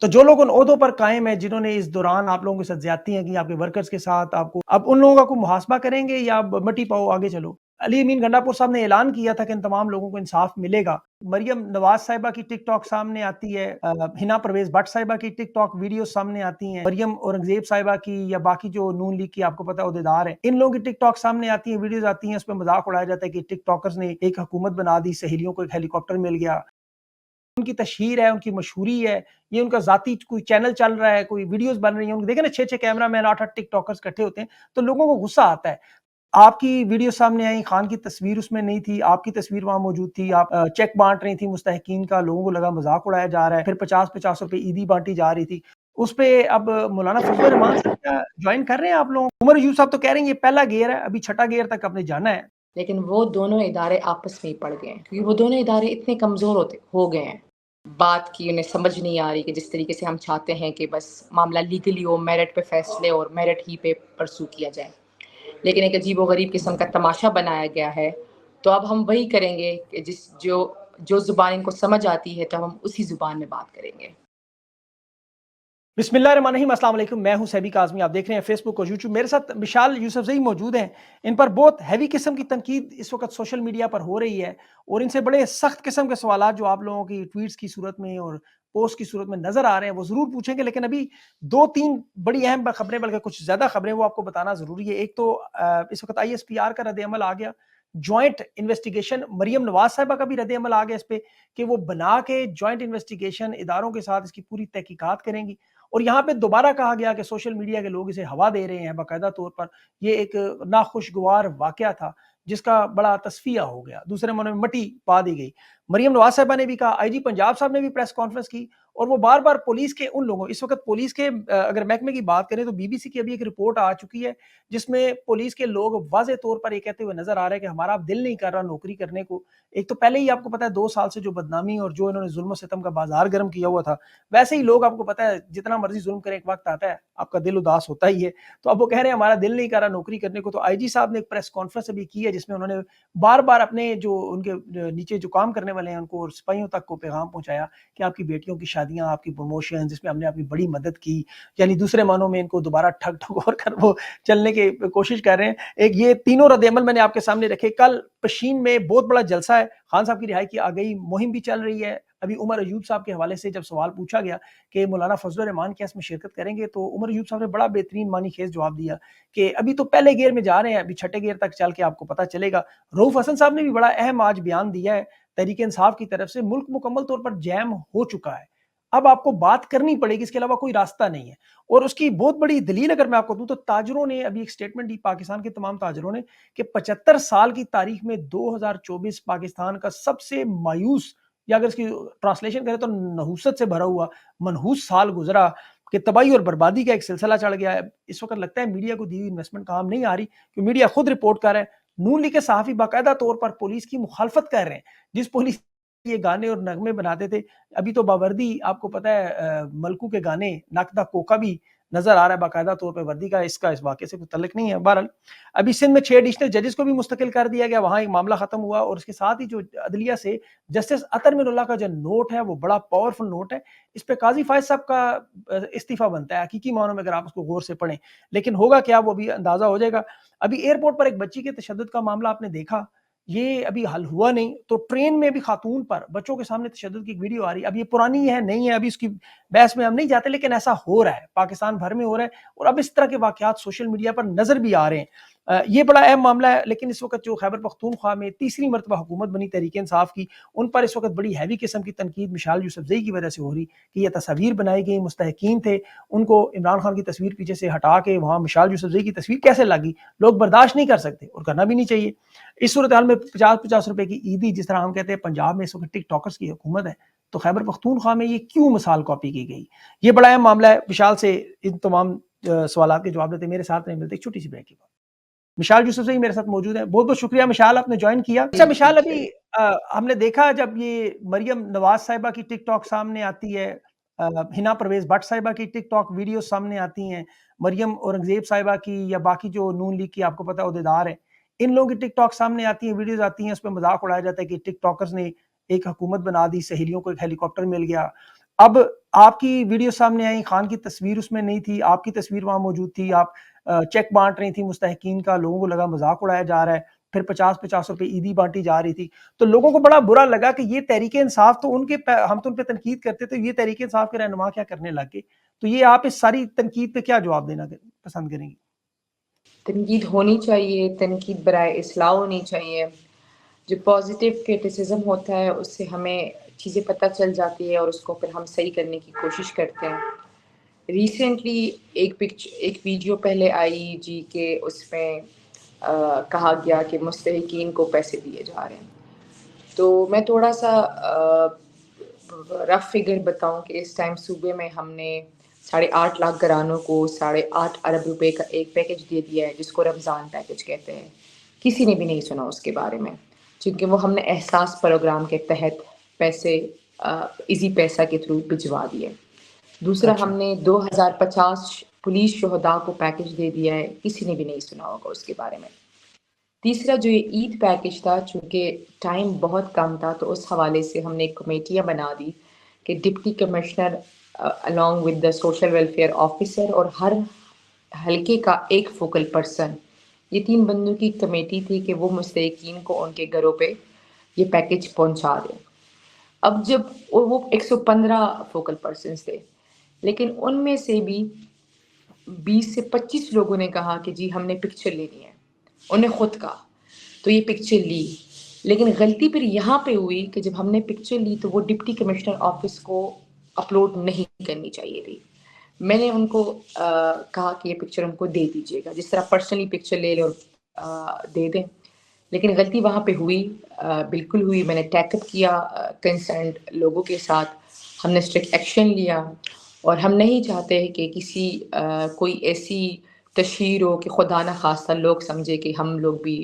تو جو لوگ ان عہدوں پر قائم ہیں، جنہوں نے اس دوران آپ لوگوں کے ساتھ زیادتیاں کی، آپ کے ورکرز کے ساتھ، آپ کو اب ان لوگوں کا کوئی محاسبہ کریں گے یا اب مٹی پاؤ آگے چلو؟ علی امین گنڈا پور صاحب نے اعلان کیا تھا کہ ان تمام لوگوں کو انصاف ملے گا۔ مریم نواز صاحبہ کی ٹک ٹاک سامنے آتی ہے، ہنا پرویز بٹ صاحبہ کی ٹک ٹاک ویڈیو سامنے آتی ہیں، مریم اورنگزیب صاحبہ کی یا باقی جو نون لیگ کی آپ کو پتہ عہدیدار ہیں، ان لوگوں کی ٹک ٹاک سامنے آتی ہیں، ویڈیوز آتی ہیں، اس پہ مذاق اڑایا جاتا ہے کہ ٹک ٹاکرز نے ایک حکومت بنا دی، سہیلیوں کو ایک ہیلی کاپٹر مل گیا۔ ان کی تشہیر ہے، ان کی مشہوری ہے، یہ ان کا ذاتی کوئی چینل چل رہا ہے، کوئی ویڈیوز بن رہی ہیں، دیکھیں نا 6 کیمرہ مین 8 ٹک ٹاکرز اکٹھے ہوتے ہیں تو لوگوں کو غصہ آتا ہے۔ آپ کی ویڈیو سامنے آئی، خان کی تصویر اس میں نہیں تھی، آپ کی تصویر وہاں موجود تھی، آپ چیک بانٹ رہی تھی مستحقین کا، لوگوں کو لگا مذاق اڑایا جا رہا ہے، پھر 50 روپے عیدی بانٹی جا رہی تھی، اس پہ اب مولانا فضل الرحمان صاحب کیا جوائن کر رہے ہیں آپ لوگ؟ عمر یوسف صاحب تو کہہ رہے ہیں یہ پہلا گیئر ہے، ابھی چھٹا گیئر تک آپ نے جانا ہے۔ لیکن وہ دونوں ادارے آپس میں ہی پڑ گئے ہیں، کیونکہ وہ دونوں ادارے اتنے کمزور ہو گئے ہیں، بات کی انہیں سمجھ نہیں آ رہی کہ جس طریقے سے ہم چاہتے ہیں کہ بس معاملہ لیگلی ہو، میرٹ پہ فیصلے اور میرٹ ہی پہ پرسو کیا جائے، لیکن ایک عجیب و غریب قسم کا تماشا بنایا گیا ہے۔ تو اب ہم وہی کریں گے کہ جو زبان ان کو سمجھ آتی ہے تو ہم اسی زبان میں بات کریں گے۔ بسم اللہ الرحمن الرحیم، السلام علیکم، میں ہوں سیبی کاظمی، آپ دیکھ رہے ہیں فیس بک اور یوٹیوب۔ میرے ساتھ مشال یوسفزئی موجود ہیں، ان پر بہت ہیوی قسم کی تنقید اس وقت سوشل میڈیا پر ہو رہی ہے اور ان سے بڑے سخت قسم کے سوالات جو آپ لوگوں کی ٹویٹس کی صورت میں اور پوسٹ کی صورت میں نظر آ رہے ہیں وہ ضرور پوچھیں گے، لیکن ابھی 2-3 بڑی اہم خبریں، بلکہ کچھ زیادہ خبریں وہ آپ کو بتانا ضروری ہے۔ ایک تو اس وقت آئی ایس پی آر کا رد عمل آ گیا، جوائنٹ انویسٹیگیشن، مریم نواز صاحبہ کا بھی رد عمل آ گیا اس پہ کہ وہ بنا کے جوائنٹ انویسٹیگیشن اداروں کے ساتھ اس کی پوری تحقیقات کریں گی۔ اور یہاں پہ دوبارہ کہا گیا کہ سوشل میڈیا کے لوگ اسے ہوا دے رہے ہیں باقاعدہ طور پر، یہ ایک ناخوشگوار واقعہ تھا جس کا بڑا تصفیہ ہو گیا، دوسرے معنوں میں مٹی پا دی گئی۔ مریم نواز صاحبہ نے بھی کہا، آئی جی پنجاب صاحب نے بھی پریس کانفرنس کی، اور وہ بار بار پولیس کے ان لوگوں، اس وقت پولیس کے اگر محکمے کی بات کریں تو بی بی سی کی ابھی ایک رپورٹ آ چکی ہے جس میں پولیس کے لوگ واضح طور پر یہ کہتے ہوئے نظر آ رہے ہیں کہ ہمارا اب دل نہیں کر رہا نوکری کرنے کو۔ ایک تو پہلے ہی آپ کو پتا ہے 2 سال سے جو بدنامی اور جو انہوں نے ظلم و ستم کا بازار گرم کیا ہوا تھا، ویسے ہی لوگ آپ کو پتا ہے جتنا مرضی ظلم کریں ایک وقت آتا ہے آپ کا دل اداس ہوتا ہی ہے۔ تو اب وہ کہہ رہے ہیں ہمارا دل نہیں کر رہا نوکری کرنے کو۔ تو آئی جی صاحب نے ایک پریس کانفرنس ابھی کی ہے جس میں انہوں نے بار بار اپنے جو ان کے نیچے جو کام کرنے والے ہیں ان کو اور سپاہیوں تک کو پیغام پہنچایا کہ آپ کی بیٹیوں کی شادیاں، آپ کی پروموشن، جس میں ہم نے آپ کی بڑی مدد کی، یعنی دوسرے معنوں میں ان کو دوبارہ ٹھگ ٹھگور کر وہ چلنے کی کوشش کر رہے ہیں۔ ایک یہ تینوں رد عمل میں نے آپ کے سامنے رکھے۔ کل پشین میں بہت بڑا جلسہ ہے، خان صاحب کی رہائی کی آگئی مہم بھی چل رہی ہے۔ ابھی عمر ایوب صاحب کے حوالے سے جب سوال پوچھا گیا کہ مولانا فضل الرحمان کیا اس میں شرکت کریں گے تو عمر ایوب صاحب نے بڑا بہترین معنی خیز جواب دیا کہ ابھی تو پہلے گیئر میں جا رہے ہیں، ابھی چھٹے گیئر تک چل کے آپ کو پتہ چلے گا۔ رؤف حسن صاحب نے بھی بڑا اہم آج بیان دیا ہے تحریک انصاف کی طرف سے، ملک مکمل طور پر جیم ہو چکا ہے، اب آپ کو بات کرنی پڑے گی، اس کے علاوہ کوئی راستہ نہیں ہے۔ اور اس کی بہت بڑی دلیل اگر میں آپ کو دوں تو تاجروں نے ابھی ایک سٹیٹمنٹ دی، پاکستان کے تمام تاجروں نے، کہ 75 سال کی تاریخ میں 2024 پاکستان کا سب سے مایوس، یا اگر اس کی ٹرانسلیشن کریں تو نحوست سے بھرا ہوا منحوس سال گزرا، کہ تباہی اور بربادی کا ایک سلسلہ چڑھ گیا ہے۔ اس وقت لگتا ہے میڈیا کو دی ہوئی انویسٹمنٹ کام نہیں آ رہی، کہ میڈیا خود رپورٹ کر رہا ہے۔ نون لیگ کے صحافی باقاعدہ طور پر پولیس کی مخالفت کر رہے ہیں، جس پولیس یہ گانے اور نغمے بناتے تھے، ابھی تو باوردی آپ کو پتہ ہے ملکو کے گانے ناکدہ کوکا بھی نظر آ رہا ہے باقاعدہ طور پہ، وردی کا اس واقعے سے کوئی تعلق نہیں ہے۔ بہرحال ابھی سندھ میں 6 ایڈیشنل ججز کو بھی مستقل کر دیا گیا، وہاں ایک معاملہ ختم ہوا، اور اس کے ساتھ ہی جو عدلیہ سے جسٹس اطہر من اللہ کا جو نوٹ ہے وہ بڑا پاورفل نوٹ ہے، اس پہ قاضی فائز صاحب کا استعفیٰ بنتا ہے حقیقی معنوں میں اگر آپ اس کو غور سے پڑھیں، لیکن ہوگا کیا وہ بھی اندازہ ہو جائے گا۔ ابھی ایئرپورٹ پر ایک بچی کے تشدد کا معاملہ آپ نے دیکھا، یہ ابھی حل ہوا نہیں، تو ٹرین میں بھی خاتون پر بچوں کے سامنے تشدد کی ایک ویڈیو آ رہی ہے، اب یہ پرانی ہے نہیں ہے، ابھی اس کی بحث میں ہم نہیں جاتے، لیکن ایسا ہو رہا ہے، پاکستان بھر میں ہو رہا ہے، اور اب اس طرح کے واقعات سوشل میڈیا پر نظر بھی آ رہے ہیں۔ یہ بڑا اہم معاملہ ہے، لیکن اس وقت جو خیبر پختونخوا میں تیسری مرتبہ حکومت بنی تحریک انصاف کی، ان پر اس وقت بڑی ہیوی قسم کی تنقید مشال یوسفزئی کی وجہ سے ہو رہی کہ یہ تصاویر بنائی گئی، مستحقین تھے، ان کو عمران خان کی تصویر پیچھے سے ہٹا کے وہاں مشال یوسفزئی کی تصویر کیسے لگی، لوگ برداشت نہیں کر سکتے اور کرنا بھی نہیں چاہیے۔ اس صورتحال میں 50-50 روپے کی عیدی، جس طرح ہم کہتے ہیں پنجاب میں اس وقت ٹک ٹاکرز کی حکومت ہے، تو خیبر پختونخوا میں یہ کیوں مثال کاپی کی گئی؟ یہ بڑا اہم معاملہ ہے۔ مشال سے ان تمام سوالات کے جواب دیتے میرے ساتھ نہیں ملتے، ایک چھوٹی سی بریک کے بعد مشال یوسف سے میرے ساتھ موجود ہیں۔ بہت بہت شکریہ مشال، آپ نے جوائن کیا۔ اچھا مشال، ابھی ہم نے دیکھا جب یہ مریم نواز صاحبہ کی ٹک ٹاک سامنے آتی ہے، ہنا پرویز بٹ صاحبہ کی ٹک ٹاک ویڈیو سامنے آتی ہیں، مریم اورنگزیب صاحبہ کی یا باقی جو نون لیگ کی آپ کو پتہ عہدیدار ہیں، ان لوگوں کی ٹک ٹاک سامنے آتی ہیں، ویڈیوز آتی ہیں، اس پہ مذاق اڑایا جاتا ہے کہ ٹک ٹاکرز نے ایک حکومت بنا دی، سہیلیوں کو ایک ہیلی کاپٹر مل گیا۔ اب آپ کی ویڈیو سامنے آئی، خان کی تصویر اس میں نہیں تھی، آپ کی تصویر وہاں موجود تھی، آپ چیک بانٹ رہی تھی مستحقین کا، لوگوں کو لگا مذاق اڑایا جا رہا ہے، پھر 50-50 روپے عیدی بانٹی جا رہی تھی، تو لوگوں کو بڑا برا لگا کہ یہ تحریک انصاف تو ہم تو ان پہ تنقید کرتے تھے، یہ تحریک انصاف کے رہنما کیا کرنے لگ گئے. تو یہ آپ اس ساری تنقید پہ کیا جواب دینا پسند کریں گی؟ تنقید ہونی چاہیے، تنقید برائے اصلاح ہونی چاہیے. جو پازیٹیو کرٹیسزم ہوتا ہے اس سے ہمیں چیزیں پتہ چل جاتی ہے اور اس کو پھر ہم صحیح کرنے کی کوشش کرتے ہیں. ریسنٹلی ایک ویڈیو پہلے آئی جی کہ اس میں کہا گیا کہ مستحقین کو پیسے دیے جا رہے ہیں. تو میں تھوڑا سا رف فگر بتاؤں کہ اس ٹائم صوبے میں ہم نے 8.5 لاکھ گھرانوں کو 8.5 ارب روپے کا ایک پیکج دے دیا ہے جس کو رمضان پیکج کہتے ہیں. کسی نے بھی نہیں سنا اس کے بارے میں، چونکہ وہ ہم نے احساس پروگرام کے تحت پیسے ایزی پیسہ کے تھرو بھجوا دیے. دوسرا اچھا. ہم نے 2050 پولیس شہداء کو پیکج دے دیا ہے، کسی نے بھی نہیں سنا ہوگا اس کے بارے میں. تیسرا جو یہ عید پیکج تھا، چونکہ ٹائم بہت کم تھا تو اس حوالے سے ہم نے کمیٹیاں بنا دی کہ deputy commissioner along with the social welfare officer اور ہر حلقے کا ایک فوکل پرسن، یہ 3 بندوں کی کمیٹی تھی کہ وہ مستحقین کو ان کے گھروں پہ یہ پیکج پہنچا دیں. اب جب وہ 115 فوکل پرسنز تھے، لیکن ان میں سے بھی 20 سے 25 لوگوں نے کہا کہ جی ہم نے پکچر لینی ہے، انہیں خود کہا تو یہ پکچر لی. لیکن غلطی پھر یہاں پہ ہوئی کہ جب ہم نے پکچر لی تو وہ ڈپٹی کمشنر آفس کو اپلوڈ نہیں کرنی چاہیے تھی. میں نے ان کو کہا کہ یہ پکچر ان کو دے دیجیے گا، جس طرح پرسنلی پکچر لے لیں اور دے دیں. لیکن غلطی وہاں پہ ہوئی، بالکل ہوئی. میں نے ٹیک اپ کیا کنسرنڈ لوگوں کے ساتھ، ہم نے اسٹرکٹ ایکشن لیا اور ہم نہیں چاہتے کہ کسی کوئی ایسی تشہیر ہو کہ خدا نہ خواستہ لوگ سمجھے کہ ہم لوگ بھی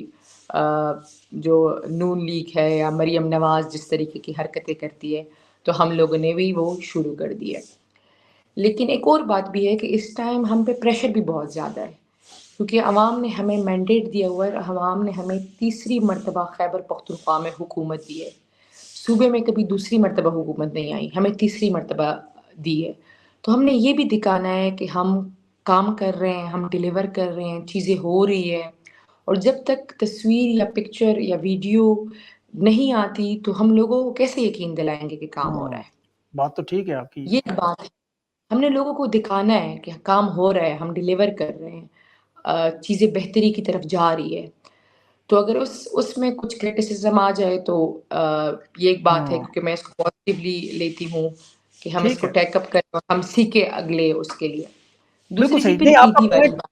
جو نون لیگ ہے یا مریم نواز جس طریقے کی حرکتیں کرتی ہے تو ہم لوگوں نے بھی وہ شروع کر دی ہے. لیکن ایک اور بات بھی ہے کہ اس ٹائم ہم پہ پریشر بھی بہت زیادہ ہے، کیونکہ عوام نے ہمیں مینڈیٹ دیا ہوا ہے، عوام نے ہمیں تیسری مرتبہ خیبر پختونخوا میں حکومت دی ہے. صوبے میں کبھی دوسری مرتبہ حکومت نہیں آئی، ہمیں تیسری مرتبہ دی ہے. تو ہم نے یہ بھی دکھانا ہے کہ ہم کام کر رہے ہیں، ہم ڈیلیور کر رہے ہیں، چیزیں ہو رہی ہے. اور جب تک تصویر یا پکچر یا ویڈیو نہیں آتی تو ہم لوگوں کو کیسے یقین دلائیں گے کہ کام ہو رہا ہے. بات تو ٹھیک ہے آپ کی. یہ بات ہے، ہم نے لوگوں کو دکھانا ہے کہ کام ہو رہا ہے، ہم ڈیلیور کر رہے ہیں، چیزیں بہتری کی طرف جا رہی ہے. تو اگر اس میں کچھ کرٹیسزم آ جائے تو یہ ایک بات ہے، کیونکہ میں اس کو پازیٹیولی لیتی ہوں کہ ہم اس ٹھیک کو ہے، ٹیک اپ کریں اور ہم سیکھیں اگلے اس کے لیے. بالکل دوسری صحیح. چیز پھر نہیں، آپ کا عیدی والی پوائنٹ، بات ہے.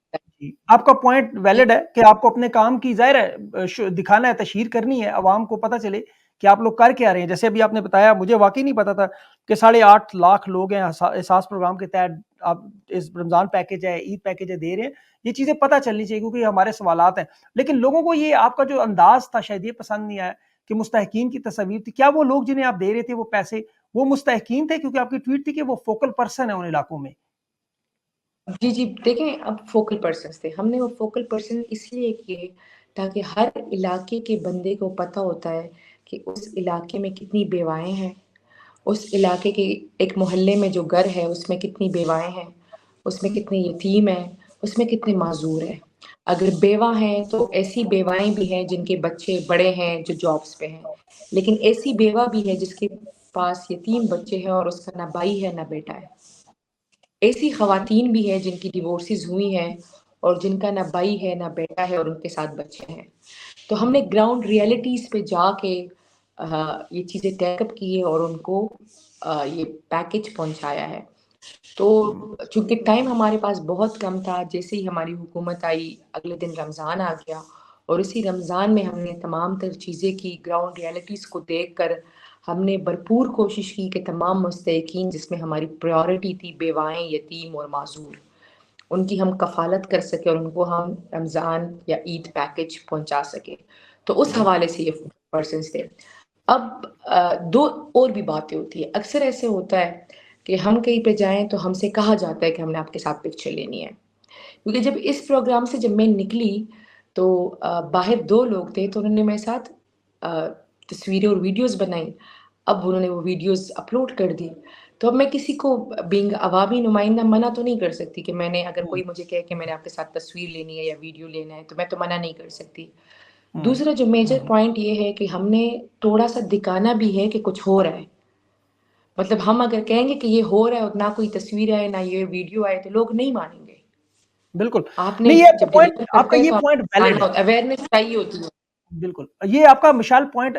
آپ کا پوائنٹ ویلڈ ہے کہ آپ کو اپنے کام کی ظاہر ہے دکھانا ہے، تشہیر کرنی ہے، عوام کو پتہ چلے کہ آپ لوگ کر کے آ رہے ہیں. جیسے ابھی آپ نے بتایا، مجھے واقعی نہیں پتا تھا کہ 8.5 لاکھ لوگ ہیں احساس پروگرام کے تحت آپ اس رمضان پیکج ہے، عید پیکج ہے دے رہے ہیں. یہ چیزیں پتہ چلنی چاہیے کیونکہ یہ ہمارے سوالات ہیں. لیکن لوگوں کو یہ آپ کا جو انداز تھا شاید یہ پسند نہیں آیا کہ مستحقین کی تصاویر تھی. کیا وہ لوگ جنہیں آپ دے رہے تھے وہ پیسے وہ مستحقین تھے؟ کیونکہ آپ کی ٹویٹ تھی کہ وہ فوکل پرسن ہیں ان علاقوں میں. جی دیکھیں، اب فوکل پرسنس تھے، ہم نے وہ فوکل پرسن اس لیے کیے تاکہ ہر علاقے کے بندے کو پتہ ہوتا ہے کہ اس علاقے میں کتنی بیوائیں ہیں، اس علاقے کے ایک محلے میں جو گھر ہے اس میں کتنی بیوائیں ہیں، اس میں کتنے یتیم ہیں، اس میں کتنے معذور ہیں. اگر بیوہ ہیں تو ایسی بیوائیں بھی ہیں جن کے بچے بڑے ہیں جو جابس پہ ہیں، لیکن ایسی بیوہ بھی ہے جس کے پاس یتیم بچے ہیں اور اس کا نہ بھائی ہے نہ بیٹا ہے. ایسی خواتین بھی ہیں جن کی ڈیورسز ہوئی ہیں اور جن کا نہ بھائی ہے نہ بیٹا ہے اور ان کے ساتھ بچے ہیں. تو ہم نے گراؤنڈ ریئلٹیز پہ جا کے یہ چیزیں ٹیک اپ کی ہے اور ان کو یہ پیکج پہنچایا ہے. تو چونکہ ٹائم ہمارے پاس بہت کم تھا، جیسے ہی ہماری حکومت آئی اگلے دن رمضان آ گیا اور اسی رمضان میں ہم نے تمام تر چیزیں کی. گراؤنڈ ریئلٹیز کو دیکھ کر ہم نے بھرپور کوشش کی کہ تمام مستحقین جس میں ہماری پریورٹی تھی بیوائیں، یتیم اور معذور، ان کی ہم کفالت کر سکے اور ان کو ہم رمضان یا عید پیکج پہنچا سکے. تو اس حوالے سے یہ پرسنس تھے. اب 2 اور بھی باتیں ہوتی ہیں. اکثر ایسے ہوتا ہے کہ ہم کہیں پہ جائیں تو ہم سے کہا جاتا ہے کہ ہم نے آپ کے ساتھ پکچر لینی ہے. کیونکہ جب اس پروگرام سے جب میں نکلی تو باہر 2 لوگ تھے تو انہوں نے میرے ساتھ تصویریں اور ویڈیوز بنائی. اب انہوں نے وہ ویڈیوز اپلوڈ کر دی تو اب میں کسی کو بینگ عوامی نمائندہ منع تو نہیں کر سکتی کہ میں نے اگر کوئی مجھے کہے کہ میں نے آپ کے ساتھ تصویر لینی ہے یا ویڈیو لینا ہے تو میں تو منع نہیں کر سکتی. دوسرا جو میجر پوائنٹ یہ ہے کہ ہم نے تھوڑا سا دکھانا بھی ہے کہ کچھ ہو رہا ہے. مطلب ہم اگر کہیں گے کہ یہ ہو رہا ہے اور نہ کوئی تصویر آئے نہ یہ ویڈیو آئے تو لوگ نہیں مانیں گے. بالکل آپ نے نہیں، یہ آپ کا جب پوائنٹ، ڈیلیور آپ کا کرتے ہیں یہ تو پوائنٹ ویلڈ ہے. اویئرنیس چاہیے ہوتی ہے. بالکل یہ آپ کا مشال پوائنٹ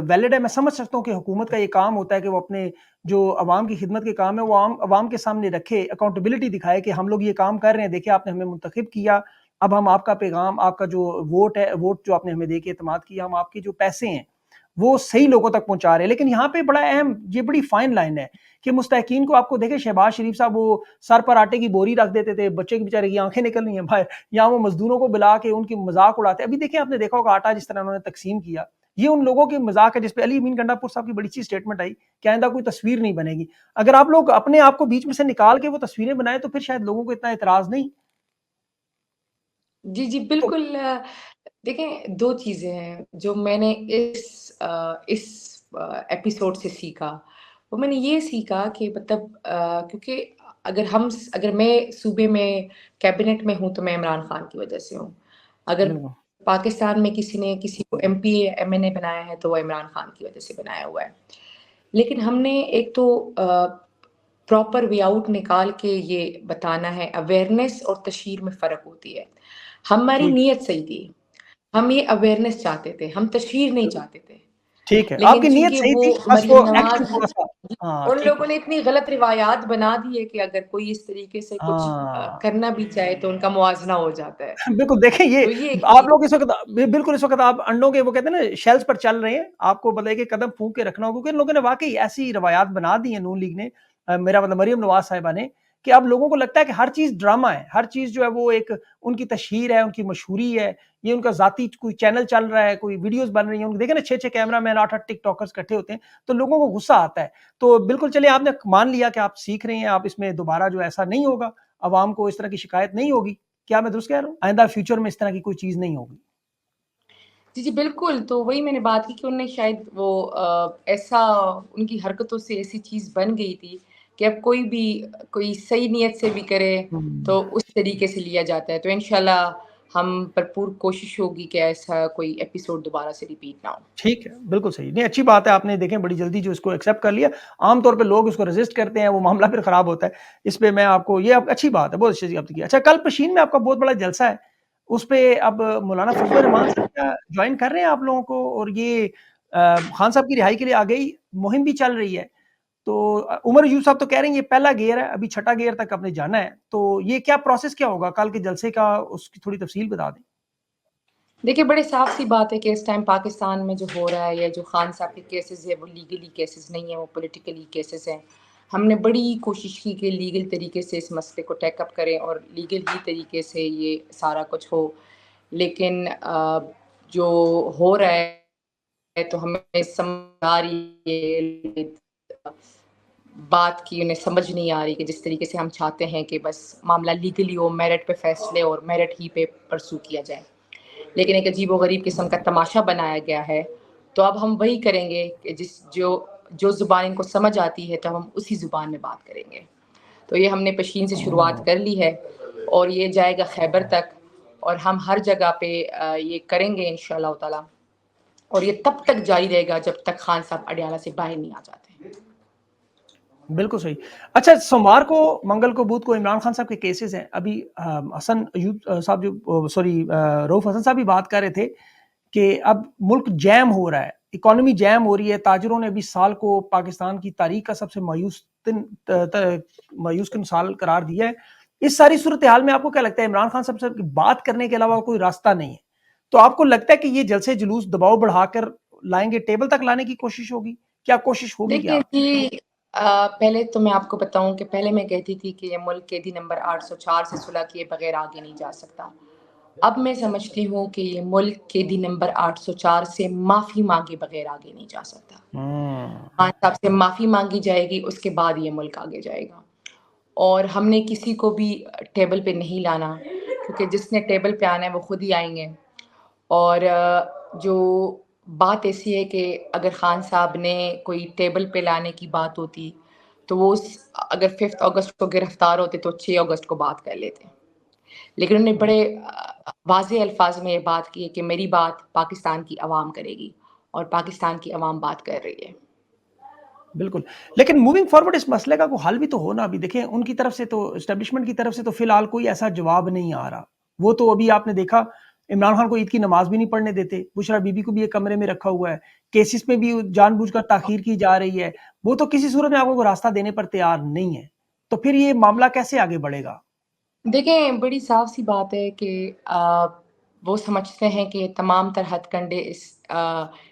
ویلڈ ہے. میں سمجھ سکتا ہوں کہ حکومت کا یہ کام ہوتا ہے کہ وہ اپنے جو عوام کی خدمت کے کام ہے وہ عوام کے سامنے رکھے، اکاؤنٹیبلٹی دکھائے کہ ہم لوگ یہ کام کر رہے ہیں، دیکھیں آپ نے ہمیں منتخب کیا، اب ہم آپ کا پیغام، آپ کا جو ووٹ ہے، ووٹ جو آپ نے ہمیں دے کے اعتماد کیا، ہم آپ کے جو پیسے ہیں وہ صحیح لوگوں تک پہنچا رہے ہیں. لیکن یہاں پہ بڑا اہم، یہ بڑی فائن لائن ہے کہ مستحقین کو آپ کو دیکھیں، شہباز شریف صاحب وہ سر پر آٹے کی بوری رکھ دیتے تھے، بچے کی بیچارے کی آنکھیں نکل رہی ہیں باہر، یا وہ مزدوروں کو بلا کے ان کی مذاق اڑاتے. ابھی دیکھیں آپ نے دیکھا ہوگا آٹا جس طرح انہوں نے تقسیم کیا، یہ ان لوگوں کی مذاق ہے جس پہ علی امین گنڈا پور صاحب کی بڑی اچھی اسٹیٹمنٹ آئی کہ آئندہ کوئی تصویر نہیں بنے گی. اگر آپ لوگ اپنے آپ کو بیچ میں سے نکال کے وہ تصویریں بنائیں تو پھر شاید لوگوں کو اتنا اعتراض نہیں. جی جی بالکل. دیکھیں دو چیزیں ہیں جو میں نے اس ایپیسوڈ سے سیکھا. وہ میں نے یہ سیکھا کہ مطلب کیونکہ اگر میں صوبے میں کیبنٹ میں ہوں تو میں عمران خان کی وجہ سے ہوں. اگر بالکل پاکستان میں کسی نے کسی کو ایم پی ایم این اے بنایا ہے تو وہ عمران خان کی وجہ سے بنایا ہوا ہے. لیکن ہم نے ایک تو پراپر وے آؤٹ نکال کے یہ بتانا ہے. اویئرنیس اور تشہیر میں فرق ہوتی ہے. ہماری ٹھیک نیت صحیح تھی، ہم یہ اویئرنیس چاہتے تھے، ہم تشہیر نہیں چاہتے تھے. ٹھیک ہے، آپ لیکن کی نیت چونکہ صحیح وہ تھی، بس وہ مریم ایکشن نواز، تھوڑا سا. ہاں ان ٹھیک ہے. لوگوں نے اتنی غلط روایات بنا دی ہے کہ اگر کوئی اس طریقے سے کچھ ہاں کرنا بھی چاہے تو ان کا موازنہ ہو جاتا ہے. بالکل دیکھیں یہ تو یہ ایک آپ چیز. لوگ اس وقت بالکل اس وقت آپ انڈوں کے وہ کہتے ہیں نا شیلز پر چل رہے ہیں. آپ کو بتائے کہ قدم پھونک کے رکھنا ہوگا، کیونکہ ان لوگوں نے واقعی ایسی روایات بنا دی ہیں نون لیگ نے، میرا مطلب مریم نواز صاحبہ نے، کہ اب لوگوں کو لگتا ہے کہ ہر چیز ڈرامہ ہے، ہر چیز جو ہے وہ ایک ان کی تشہیر ہے، ان کی مشہوری ہے، یہ ان کا ذاتی کوئی چینل چل رہا ہے، کوئی ویڈیوز بن رہی ہیں. ان دیکھیں نا 6 کیمرہ مین، 8 ٹک ٹاکرز اکٹھے ہوتے ہیں تو لوگوں کو غصہ آتا ہے. تو بالکل چلے آپ نے مان لیا کہ آپ سیکھ رہے ہیں، آپ اس میں دوبارہ جو ایسا نہیں ہوگا، عوام کو اس طرح کی شکایت نہیں ہوگی. کیا میں درست کہہ رہا ہوں؟ آئندہ فیوچر میں اس طرح کی کوئی چیز نہیں ہوگی. جی جی بالکل. تو وہی میں نے بات کی کہ انہوں نے شاید وہ ایسا ان کی حرکتوں سے ایسی چیز بن گئی تھی کہ اب کوئی صحیح نیت سے بھی کرے تو اس طریقے سے لیا جاتا ہے. تو انشاءاللہ ہم بھرپور کوشش ہوگی کہ ایسا کوئی ایپیسوڈ دوبارہ سے ریپیٹ نہ ہو. ٹھیک ہے، بالکل صحیح. نہیں اچھی بات ہے، آپ نے دیکھیں بڑی جلدی جو اس کو ایکسیپٹ کر لیا. عام طور پہ لوگ اس کو ریزسٹ کرتے ہیں، وہ معاملہ پھر خراب ہوتا ہے. اس پہ میں آپ کو یہ اچھی بات ہے، بہت اچھی آپ کی. اچھا کل پشین میں آپ کا بہت بڑا جلسہ ہے، اس پہ اب مولانا فضل الرحمان صاحب جوائن کر رہے ہیں آپ لوگوں کو، اور یہ خان صاحب کی رہائی کے لیے آگئی مہم بھی چل رہی ہے. تو عمر یوسف صاحب تو کہہ رہے ہیں یہ پہلا گیئر ہے، ابھی چھٹا گیئر تک اپنے جانا ہے. تو یہ کیا پروسیس کیا ہوگا کل کے جلسے کا، اس کی تھوڑی تفصیل بتا دیں. دیکھیے بڑے صاف سی بات ہے کہ اس ٹائم پاکستان میں جو ہو رہا ہے یا جو خان صاحب کے کیسز ہے وہ لیگلی کیسز نہیں ہیں، وہ پولیٹیکلی کیسز ہیں. ہم نے بڑی کوشش کی کہ لیگل طریقے سے اس مسئلے کو ٹیک اپ کریں اور لیگل ہی طریقے سے یہ سارا کچھ ہو. لیکن جو ہو رہا ہے تو ہمیں سمجھ آ رہی ہے بات کی، انہیں سمجھ نہیں آ رہی کہ جس طریقے سے ہم چاہتے ہیں کہ بس معاملہ لیگلی ہو، میرٹ پہ فیصلے اور میرٹ ہی پہ پرسو کیا جائے. لیکن ایک عجیب و غریب قسم کا تماشا بنایا گیا ہے. تو اب ہم وہی کریں گے کہ جو زبان ان کو سمجھ آتی ہے تو ہم اسی زبان میں بات کریں گے. تو یہ ہم نے پشین سے شروعات کر لی ہے اور یہ جائے گا خیبر تک، اور ہم ہر جگہ پہ یہ کریں گے انشاءاللہ تعالی. اور یہ تب تک جاری رہے گا جب تک خان صاحب اڈیالہ سے باہر نہیں آ جاتے. بالکل صحیح. اچھا سوموار کو، منگل کو، بدھ کو عمران خان صاحب کے کیسز ہیں. ابھی حسن ایوب صاحب جو رؤف حسن صاحب بھی بات کر رہے تھے کہ اب ملک جیم ہو رہا ہے، اکانومی جیم ہو رہی ہے. تاجروں نے ابھی سال کو پاکستان کی تاریخ کا سب سے مایوس کن سال قرار دیا ہے. اس ساری صورتحال میں آپ کو کیا لگتا ہے عمران خان صاحب سے بات کرنے کے علاوہ کوئی راستہ نہیں ہے؟ تو آپ کو لگتا ہے کہ یہ جلسے جلوس دباؤ بڑھا کر لائیں گے، ٹیبل تک لانے کی کوشش ہوگی؟ کیا کوشش ہوگی کیا؟ دیکھیں جی پہلے تو میں آپ کو بتاؤں کہ پہلے میں کہتی تھی کہ یہ ملک قیدی نمبر 804 سے صلح کیے بغیر آگے نہیں جا سکتا. اب میں سمجھتی ہوں کہ یہ ملک قیدی نمبر 804 سے معافی مانگے بغیر آگے نہیں جا سکتا. خان صاحب سے معافی مانگی جائے گی، اس کے بعد یہ ملک آگے جائے گا. اور ہم نے کسی کو بھی ٹیبل پہ نہیں لانا، کیونکہ جس نے ٹیبل پہ آنا ہے وہ خود ہی آئیں گے. اور جو بات ایسی ہے کہ اگر خان صاحب نے کوئی ٹیبل پہ لانے کی بات ہوتی تو وہ اگر 5 اگست کو گرفتار ہوتے تو 6 اگست کو بات کر لیتے، لیکن انہوں نے بڑے واضح الفاظ میں یہ بات کی ہے کہ میری بات پاکستان کی عوام کرے گی اور پاکستان کی عوام بات کر رہی ہے۔ بالکل، لیکن موونگ فارورڈ اس مسئلے کا کوئی حل بھی تو ہونا، ابھی دیکھیں ان کی طرف سے تو اسٹیبلشمنٹ کی طرف سے تو فی الحال کوئی ایسا جواب نہیں آ رہا. وہ تو ابھی آپ نے دیکھا عمران خان کو عید کی نماز بھی نہیں پڑھنے دیتے، بشرا بی بی کو بھی ایک کمرے میں رکھا ہوا ہے، کیسز میں بھی جان بوجھ کر تاخیر کی جا رہی ہے، وہ تو کسی صورت میں آپ کو راستہ دینے پر تیار نہیں ہے. تو پھر یہ معاملہ کیسے آگے بڑھے گا؟ دیکھیں بڑی صاف سی بات ہے کہ وہ سمجھتے ہیں کہ تمام تر ہتھ کنڈے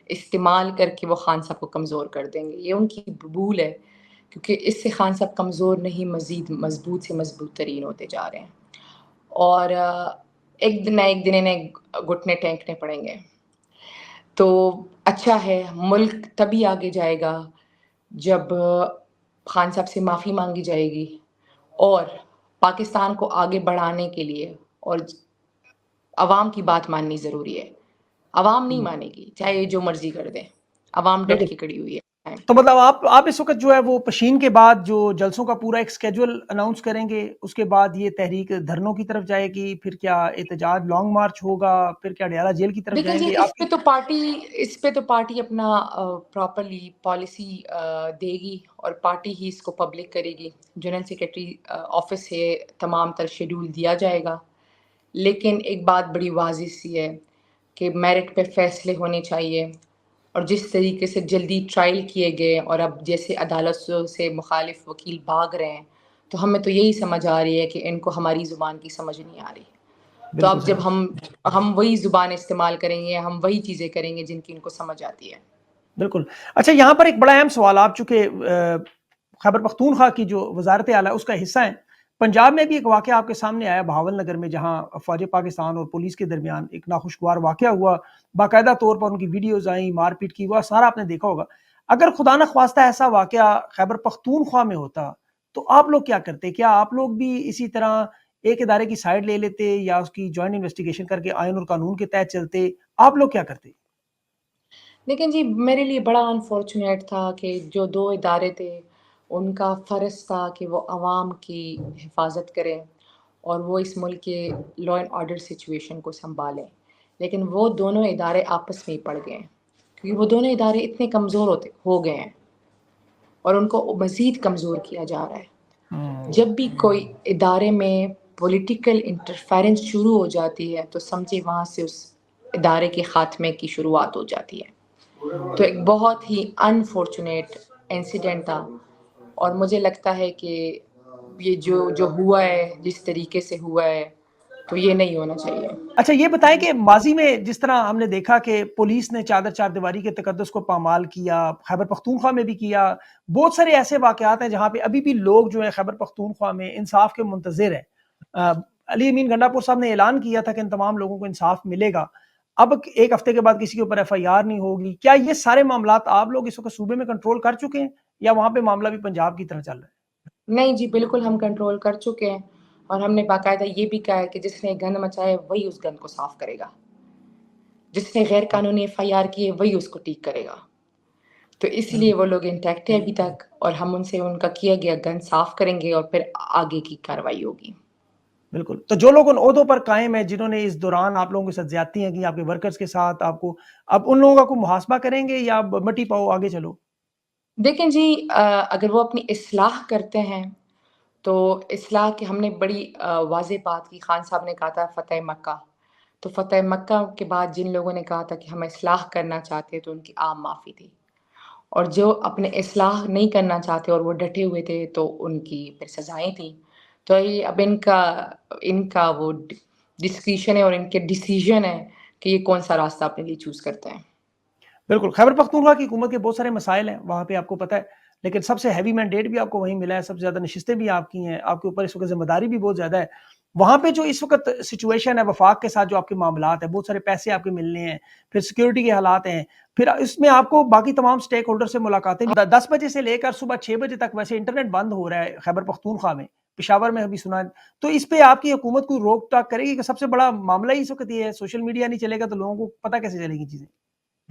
استعمال کر کے وہ خان صاحب کو کمزور کر دیں گے. یہ ان کی بھول ہے، کیونکہ اس سے خان صاحب کمزور نہیں، مزید مضبوط سے مضبوط ترین ہوتے جا رہے ہیں، اور ایک دن انہیں گھٹنے ٹینکنے پڑیں گے. تو اچھا ہے، ملک تبھی آگے جائے گا جب خان صاحب سے معافی مانگی جائے گی، اور پاکستان کو آگے بڑھانے کے لیے اور عوام کی بات ماننی ضروری ہے. عوام نہیں مانے گی، چاہے یہ جو مرضی کر دیں، عوام ڈٹ بالکل. کے کھڑی ہوئی ہے. تو مطلب آپ اس وقت جو ہے وہ پشین کے بعد جو جلسوں کا پورا ایک سکیجول اناؤنس کریں گے، اس کے بعد یہ تحریک دھرنوں کی طرف جائے گی، پھر کیا احتجاج لانگ مارچ ہوگا، پھر کیا ڈیالہ جیل کی طرف دیکھیں جائیں جی، گے اس آپ پہ کی؟ تو پارٹی اپنا پراپرلی پالیسی دے گی اور پارٹی ہی اس کو پبلک کرے گی. جنرل سیکرٹری آفس سے تمام تر شیڈول دیا جائے گا، لیکن ایک بات بڑی واضح سی ہے کہ میرٹ پہ فیصلے ہونے چاہیے، اور جس طریقے سے جلدی ٹرائل کیے گئے اور اب جیسے عدالت سے مخالف وکیل بھاگ رہے ہیں، تو ہمیں تو یہی سمجھ آ رہی ہے کہ ان کو ہماری زبان کی سمجھ نہیں آ رہی. تو بالکل اب جب صحیح. ہم وہی زبان استعمال کریں گے، ہم وہی چیزیں کریں گے جن کی ان کو سمجھ آتی ہے. بالکل. اچھا، یہاں پر ایک بڑا اہم سوال، آپ چونکہ خیبر پختونخوا کی جو وزارت اعلیٰ اس کا حصہ ہیں، پنجاب میں بھی ایک واقعہ آپ کے سامنے آیا بہاول نگر میں، جہاں فوج پاکستان اور پولیس کے درمیان ایک ناخوشگوار واقعہ ہوا، باقاعدہ طور پر ان کی ویڈیوز آئیں، مار پیٹ کی، وہ سارا آپ نے دیکھا ہوگا. اگر خدا نخواستہ ایسا واقعہ خیبر پختونخوا میں ہوتا تو آپ لوگ کیا کرتے؟ کیا آپ لوگ بھی اسی طرح ایک ادارے کی سائڈ لے لیتے یا اس کی جوائنٹ انویسٹیگیشن کر کے آئین اور قانون کے تحت چلتے؟ آپ لوگ کیا کرتے؟ لیکن جی میرے لیے بڑا انفارچونیٹ تھا کہ جو 2 ادارے تھے ان کا فرض تھا کہ وہ عوام کی حفاظت کریں اور وہ اس ملک کے لا اینڈ آرڈر سچویشن کو سنبھالیں، لیکن وہ دونوں ادارے آپس میں ہی پڑ گئے ہیں، کیونکہ وہ دونوں ادارے اتنے کمزور ہو گئے ہیں اور ان کو مزید کمزور کیا جا رہا ہے. جب بھی کوئی ادارے میں پولیٹیکل انٹرفیرنس شروع ہو جاتی ہے تو سمجھے وہاں سے اس ادارے کے خاتمے کی شروعات ہو جاتی ہے. تو ایک بہت ہی انفارچونیٹ انسیڈنٹ تھا، اور مجھے لگتا ہے کہ یہ جو ہوا ہے، جس طریقے سے ہوا ہے، تو یہ نہیں ہونا چاہیے. اچھا، یہ بتائیں کہ ماضی میں جس طرح ہم نے دیکھا کہ پولیس نے چادر چار دیواری کے تقدس کو پامال کیا، خیبر پختونخوا میں بھی کیا، بہت سارے ایسے واقعات ہیں جہاں پہ ابھی بھی لوگ جو ہیں خیبر پختونخوا میں انصاف کے منتظر ہیں. علی امین گنڈا پور صاحب نے اعلان کیا تھا کہ ان تمام لوگوں کو انصاف ملے گا. اب ایک ہفتے کے بعد کسی کے اوپر ایف آئی آر نہیں ہوگی. کیا یہ سارے معاملات آپ لوگ اس وقت صوبے میں کنٹرول کر چکے ہیں یا وہاں پہ معاملہ بھی پنجاب کی طرح چل رہا ہے؟ نہیں جی، بالکل ہم کنٹرول کر چکے ہیں، اور ہم نے باقاعدہ یہ بھی کہا ہے کہ جس نے گند مچائے وہی اس گند کو صاف کرے گا، جس نے غیر قانونی ایف آئی آر کی ہے وہی اس کو ٹھیک کرے گا. تو اس لیے وہ لوگ انٹیکٹ ہے ابھی تک، اور ہم ان سے ان کا کیا گیا گند صاف کریں گے اور پھر آگے کی کارروائی ہوگی. بالکل. تو جو لوگ ان عہدوں پر قائم ہیں، جنہوں نے اس دوران آپ لوگوں کے ساتھ زیادتیاں کی، آپ کے ورکرز کے ساتھ، آپ کو اب ان لوگوں کا کوئی محاسبہ کریں گے یا مٹی پاؤ آگے چلو؟ دیکھیں جی، اگر وہ اپنی اصلاح کرتے ہیں تو اصلاح کی ہم نے بڑی واضح بات کی. خان صاحب نے کہا تھا فتح مکہ، تو فتح مکہ کے بعد جن لوگوں نے کہا تھا کہ ہم اصلاح کرنا چاہتے تو ان کی عام معافی تھی، اور جو اپنے اصلاح نہیں کرنا چاہتے اور وہ ڈٹے ہوئے تھے تو ان کی پھر سزائیں تھیں. تو یہ اب ان کا وہ ڈسکریشن ہے اور ان کے ڈیسیژن ہے کہ یہ کون سا راستہ اپنے لیے چوز کرتے ہیں. بالکل. خیبر پختونخوا کی حکومت کے بہت سارے مسائل ہیں وہاں پہ، آپ کو پتہ ہے، لیکن سب سے ہیوی مینڈیٹ بھی آپ کو وہیں ملا ہے، سب سے زیادہ نشستیں بھی آپ کی ہیں، آپ کے اوپر اس وقت ذمہ داری بھی بہت زیادہ ہے. وہاں پہ جو اس وقت سچویشن ہے وفاق کے ساتھ، جو آپ کے معاملات ہیں، بہت سارے پیسے آپ کے ملنے ہیں، پھر سیکیورٹی کے حالات ہیں، پھر اس میں آپ کو باقی تمام سٹیک ہولڈر سے ملاقاتیں بھی 10 بجے سے لے کر صبح 6 بجے تک ویسے انٹرنیٹ بند ہو رہا ہے خیبر پختونخوا میں، پشاور میں ابھی سنا ہے. تو اس پہ آپ کی حکومت کوئی روک ٹاک کرے گی؟ کہ سب سے بڑا معاملہ ہی اس وقت یہ ہے، سوشل میڈیا نہیں چلے گا تو لوگوں کو پتہ کیسے چلے گی چیزیں؟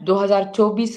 2024